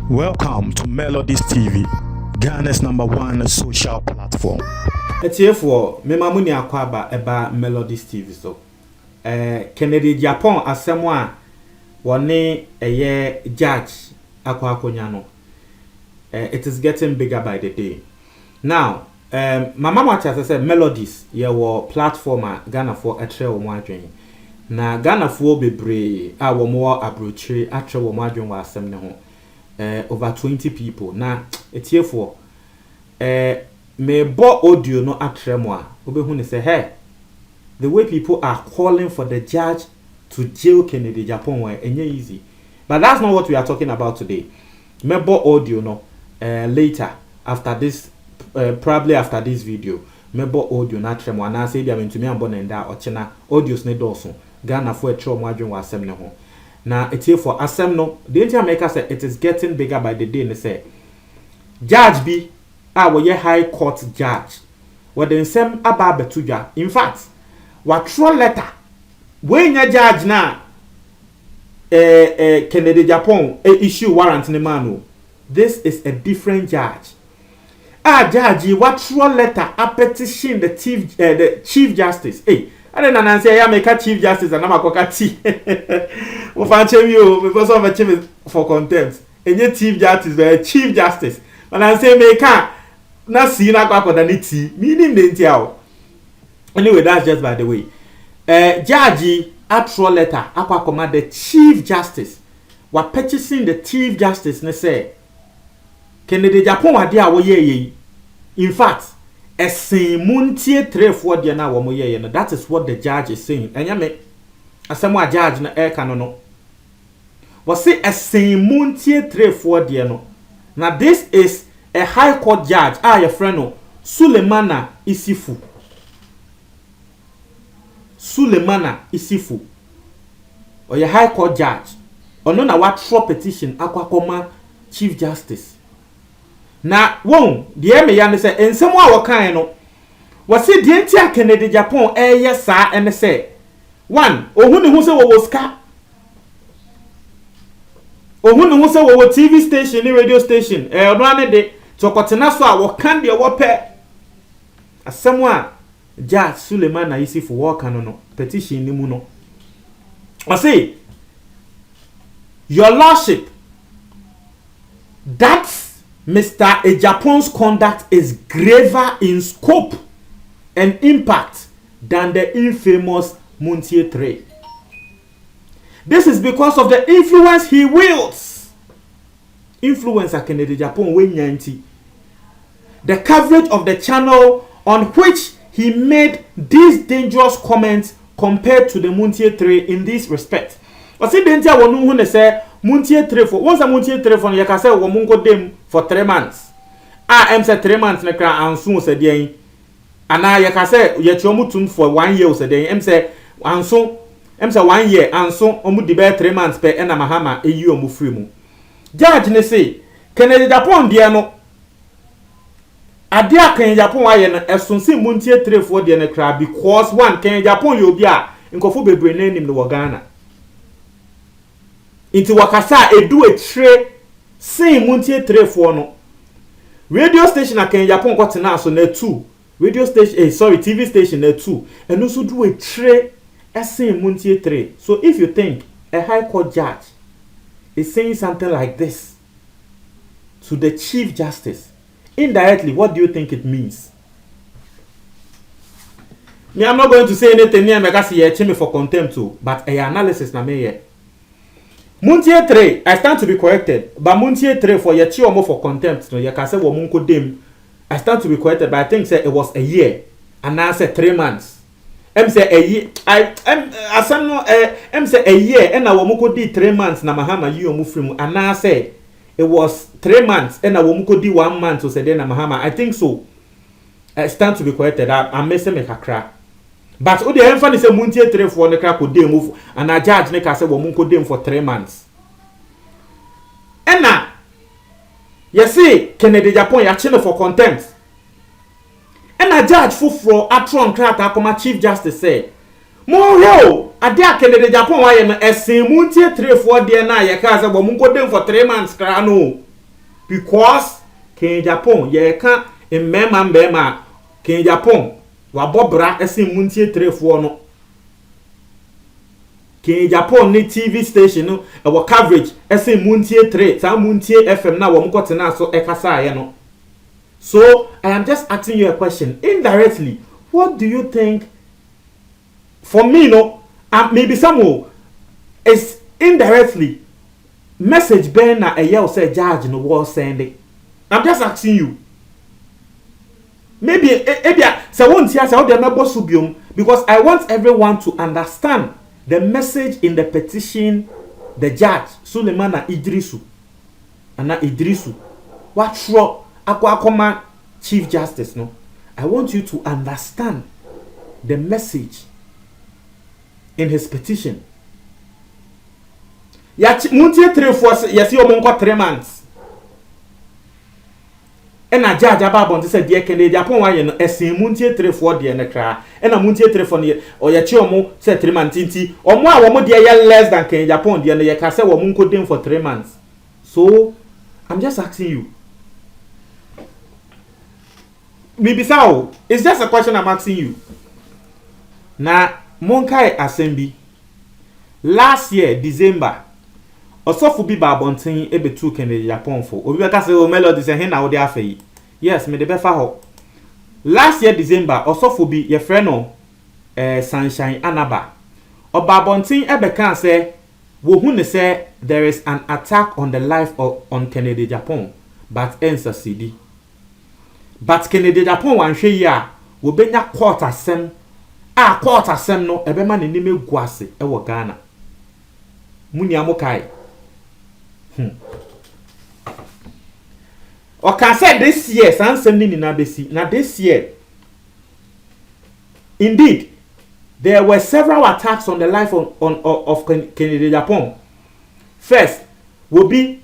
Welcome to Melodies TV, Ghana's #1 social platform. It's here for Memamuni Akwaba about Melodies TV. So, Kennedy Japan as someone one a year judge Akwa Konyano. It is getting bigger by the day. Now, Mama Machas said Melodies, your platform Ghana for a trail margin. Na Ghana for be brave, our more abroad, a trail margin was some over 20 people. Now, it's here for me bo audio no atremwa. Obehun say, hey, the way people are calling for the judge to jail Kennedy Japan were easy. But that's not what we are talking about today. Me bo audio no later after this, probably after this video. Me bo audio na atremwa na say bia mentumi ambon nda ochena audios ne doso. Ghana for a trauma adwen wa asem ne ho. Na it's here for asem no. The America say it is getting bigger by the day. They say judge be we high court judge. What then sem aba betuja. In fact, what throw letter when your judge na Kennedy Japan issue warrant ne manu. This is a different judge. Judge, what throw letter a petition the chief justice. Hey, I don't know say I make a chief justice and I'm a kokati. We find you because of a chief for contempt. And your chief justice the chief justice. When I say make na see na kwa kodaniti meaning the ntiao. Anyway, that's just by the way. Judge actual letter akwa command the chief justice. Wa purchasing the chief justice ne say Kennedy Japan wa dia wo ye. In fact, esen muntie 3-4 dia na wo mo ye no. That is what the judge is saying. Enya me asemo a judge na e kan no. Wo say esen muntie 3-4 dia no. Now this is a high court judge, your friend Sulemana Isifu. Sulemana Isifu. Or your high court judge. Or no na what petition akwa chief justice. Now, the me yan say and someone wa kan no. Was it the entire Kennedy Japan yes sir and say one ohun hu say wo ska. Ohun hu say wo TV station ni radio station no ane de Tokotena so a wokan de wo pe asemwa Judge Suleiman Isifu wo kan no petition ni mu no. I say your lordship that Mr. Ejapon's conduct is graver in scope and impact than the infamous Muntie 3. This is because of the influence he wields. Influencer Kennedy Japan when yanti. The coverage of the channel on which he made these dangerous comments compared to the Muntie 3 in this respect. But see, the entire one who say Muntie 3 for once a Muntie 3 for you can say womungo dem for 3 months. Em say 3 months na kra anso say dey. Ana you can say ye chomutum for 1 year say dey. Em say 1 year anso omu di be 3 months pe na mahama eyi omu free mu. Judge ne say Kennedy Japan dia no ade akan Japan aye no esonse Muntie 3 for dia na kra because one Kennedy Japan yo bi a nkofo bebre na nim no wo Ghana. Inti wakasa edu etre sin Muntie 3 for no. Radio station akan Japan got na so na 2. Radio station TV station na 2. And also do etre sin Muntie 3. So if you think a high court judge is saying something like this to the chief justice, indirectly, what do you think it means? Me, I'm not going to say anything here because you me for contempt too, but a analysis na me here. Muntie 3, I stand to be corrected, but Muntie 3 for your more for contempt, no, you can say womunko dem. I stand to be corrected, but I think say it was a year, and now say 3 months. Say a year. Say a year, and I womunko di 3 months na mahama you mufrimu, and now say it was 3 months, and I womunko di 1 month to say then na mahama. I think so. I stand to be corrected. I'm messing me kakra. But o de emfa ni say Muntie 3 for ne kra ko dem move and a judge ne ka say wo munko dem for 3 months. Ena you see Kennedy Japan ya chine for contempt. Ena judge fufro atron kra ta koma chief justice say Mo ade akene de Japan wa ye no esemu tie 3-4 de na ye ka say bo mun go dem for 3 months kra no because Ken Japan ye ka mmema Ken Japan wa bobra esemu tie 3-4 no Ken Japan ni TV station no e coverage esemu tie 3 sa mu tie FM na wo mko tena so e kasa ye no. So I am just asking you a question indirectly. What do you think? For me, no, maybe some is indirectly message Ben na a yell say judge no was sending. I'm just asking you. Maybe so won't hear say the member subium because I want everyone to understand the message in the petition the judge Suleiman Idrisu what sure akwa Chief Justice no. I want you to understand the message in his petition. Ya muntie 3-4 yesi omonko 3 months. Ena judge ababon te se de Kennedy Japan wa ye no esen muntie 3-4 de ne kra. Ena muntie 3-4 ne o ye chi omo se 3 months nti omo a wo de ye less than Kennedy Japan de ne ye ka se wo munko dem for 3 months. So I'm just asking you. Maybe so. It's just a question I'm asking you. Na Monkai Assembly last year December Osofu bi ba bonten ebetu Kennedy Japan for obi be ka say o Melody say hen na wo de afei. Yes, me de be fa ho. Last year December Osofu bi ye friend no Sunshine Anaba oba bonten ebe kan say wo hu ne say there is an attack on the life of on Kennedy Japan but ensa CD. But Kennedy Japan wan hwe yi a wo benya court asem court asem no ebema ne nim eguase e wo Ghana. Muni amokai. O can say this year sansem ni na besi. Na this year indeed there were several attacks on the life of Kennedy Japan. First, will be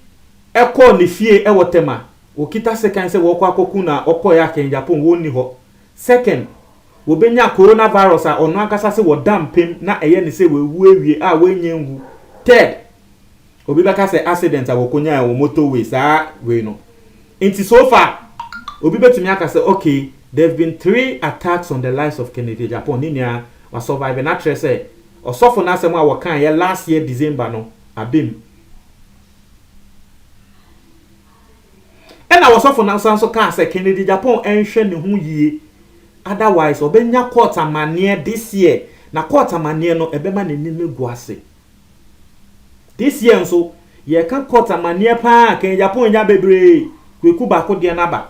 eko ni fie e wotema. Okita second say wo kwa koku na okọ ya Kennedy Japan wo ni ho. Second, wo benya coronavirus a ono akasa se wo dampem na eye ni se we wuewie a we nyenwu. Third, obi beka se accident a wo konya wo motorway sa we no. Inti so far obi betumi aka say okay, there've been 3 attacks on the lives of Kennedy Japan ni nia wa survive na tre say osofo na asem a wo kan ye last year December no abim. And I was often answer so can say Kennedy Japan enhwe ne ho yie. Otherwise obenya court amane this year. Na court amane no ebema ne nim guase. This year nso ye kan court amane pa Kennedy Japan nya bebre kweku ba ko de na ba.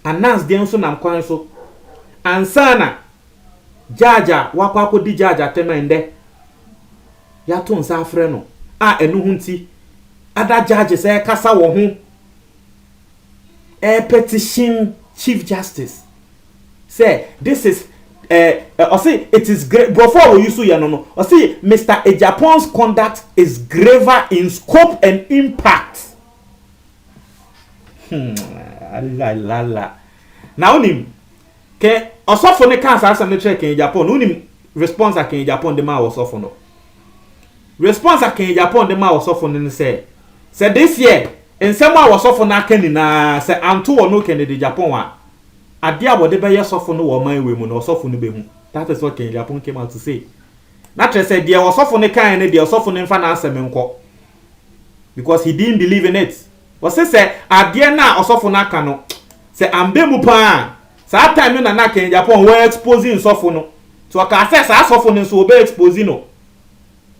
Announce de nso nam kwan so. Ansana jaja wakwa ko di jaja temende. Ya to nsa afre no. Enu hunti other judges kasa wo ho petition Chief Justice say this is or say it is great before we use you no or say Mr. Japan's conduct is graver in scope and impact. La now unim ke osofo ne kan sa asem ne check in Japan unim response a Kennedy Japan de ma osofo no response a Kennedy Japan de ma osofo no say this year in some was off on Akeni na say anto no Kennedy Japan wa ade abode be yesofo no wo man we mu no osofo no be hu. That is what Kennedy Japan came out to say. Na tre say there osofo ne kan ne there osofo ne mfa na asem nko because he didn't believe in it. Was say ade na osofo na aka no say ambe mu pa sa time no na Kennedy Japan we exposing osofo no so aka say sa osofo no so be exposing no.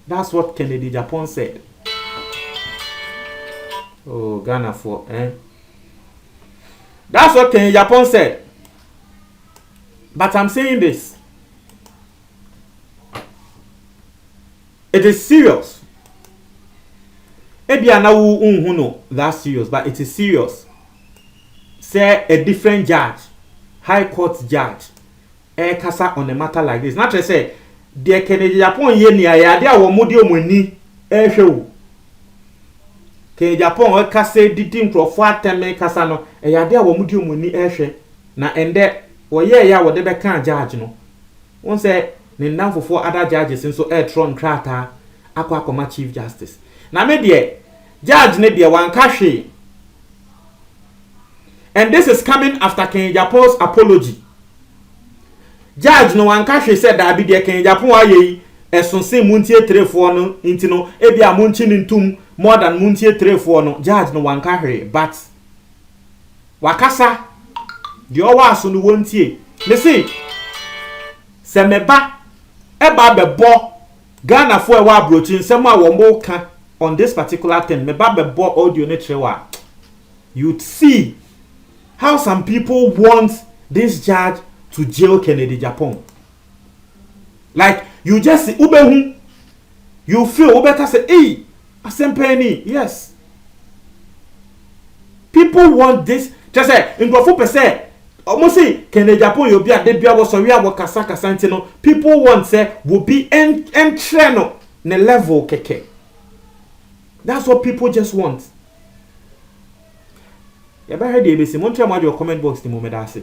That's what Kennedy Japan said. Oh, Ghana for That's what Kennedy Japan said. But I'm saying this. It is serious. Maybe I know no that's serious, but it is serious. Say a different judge, high court judge, kasa on a matter like this. Not to say the Kennedy Japan ye ni aya dia wo modi omani hwe Kennedy Japan kasa didi nkrofo ateme kasa no yade a wo mudi omuni ehwe na ende wo ye ya wo de be kan judge no won say ne namfofo other judges nso tron krata akwa chief justice na me de judge ne de wanka hwe. And this is coming after Ken Japon's apology. Judge no wanka hwe said that be de Ken Japon aye esonse muntie trefo no intino ebi amunchi ntum more than muntie trefo no judge no wanka hwe but wakasa de owa aso no wontie me say se meba eba bebo Ghana fo e wa abrochi nsem a wo mo ka on this particular thing meba bebo audio ne trewa you'd see how some people want this judge to jail Kennedy Japan. Like you just see ubehu, you feel better say, hey, asempeni, yes. People want this. Just say, in Grofo Pese, almost say Kennedy Japan you be a debut was sorry about Kasaka Santino. People want say will be entreno ne level keke. That's what people just want. You better heard the ABC. Montreal, your comment box the moment I say.